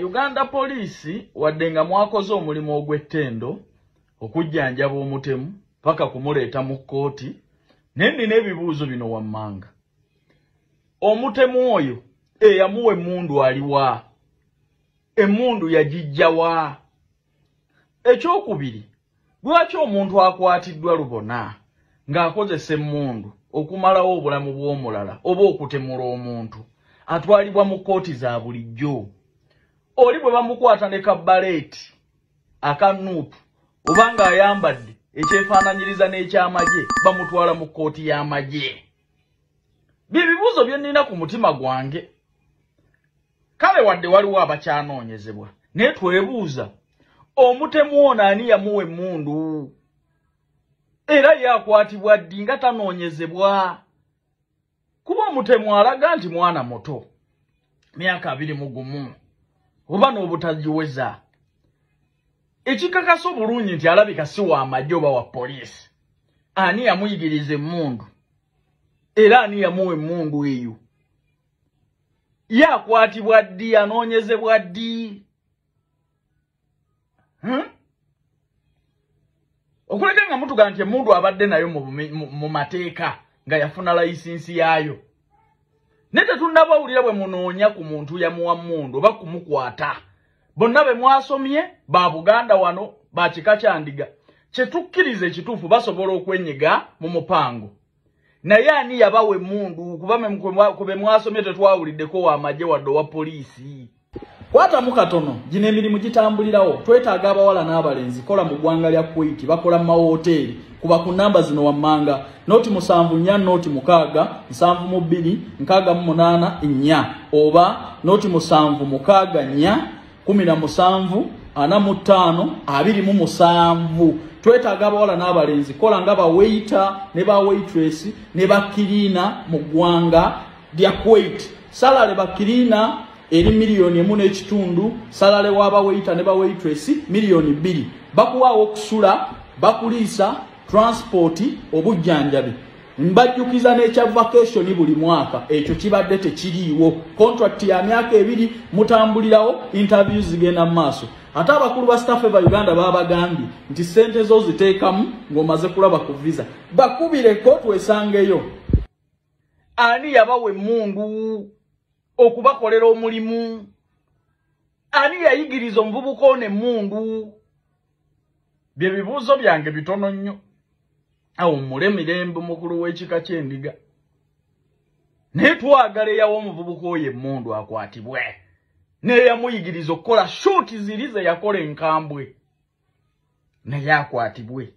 Uganda Police waddenga mwakoze omulimu ogw'ettendo okujjanjaba omutemu paka kumuleeta mu kkooti. Nennina ebibuuzo bino wammanga. Omutemu oyo eyamuwa emmundu aliwa? Emmundu yagijja wa? Ekyokubiri, lwaki omuntu akwatiddwa lubona ng'akozesa emmundu okumalawo obulamu bw'omulala oba okutemula omuntu atwalibwa mu kkooti za bulijjo? Oli bwe bamukwata ne kabbaleeti akanuutu oba ng'ayambadde ekyefaananyiriza n'ekyamagye bamutwala mu kkooti y'amagye. Bibuuzo bye nnina ku mutima gwange. Kale wadde waliwo abakyanoonyezebwa naye twebuuza, omutemu ono ani yamuwa emmundu? Era yakwatibwa ddi nga tanoonyezebwa? Kuba omutemu alaga nti mwana muto, myaka 21 oba n'obutagiweza. Ekikakasa obulungi nti alabika si wa magye oba wa poliisi. Ani yamuyigiriza emmundu? Era ani yamuwa emmundu eyo? Yakwatibwa ddi, anoonyezebwa ddi? Okuleka nga mutuga nti emmundu abadde nayo mu mateeka nga yafuna layisinsi yaayo. Ne tetunnabawulira bwe munoonya ku muntu yamuwa mmundu oba kumukwata. Bonna be mwasomye ba Buganda wano ba kika kya Ndiga. Kye tukkiriza ekituufu basobola okwenyiga mu mupango. Naye ani yabawa emmundu? Kuba kube mwasomye tetwawuliddeko wa magye wadde wa poliisi. Kwatamu katono, gino emirimu gitambulirawo. Twetaaga abawala n'abalenzi kola mu ggwanga lya Kuwait, bakola mu mawoteeri. Kuba ku namba zino wammanga, noti 74 noti 6 72 68 4 oba noti 7 6 4 45 Twetaaga abawala n'abalenzi kola nga ba waiter ne ba waitress ne ba cleaner mu ggwanga lya Kuwait. Salale ba cleaner eri $1.5 million, salale waba waiter ne ba waitress $2 million. Bakuwaawo okusula, bakuliisa, transport, obujjanjabi. Mbajjukiza n'ekya vacation buli mwaka, ekyo kibadde tekiriiwo. Contract ya myaka 2 mutambulirawo, interviews zigenda maaso. Ate abakulu ba staff ba Uganda babagambye nti sente zo ziteekamu ng'omaze kulaba ku visa. Bakubireko twesangeyo. Ani yabawa emmundu okubakolera omulimu? Ani yayigiriza omuvubuka ono emmundu? Bye bibuuzo byange bitono nnyo. Awo mulemirembe mukulu w'ekika ky'Endiga. Naye twagala eyawa omuvubuka oyo emmundu akwatibwe. Naye yamuyigiriza okukola shooti ziri ze yakola enkambwe. Naye akwatibwe.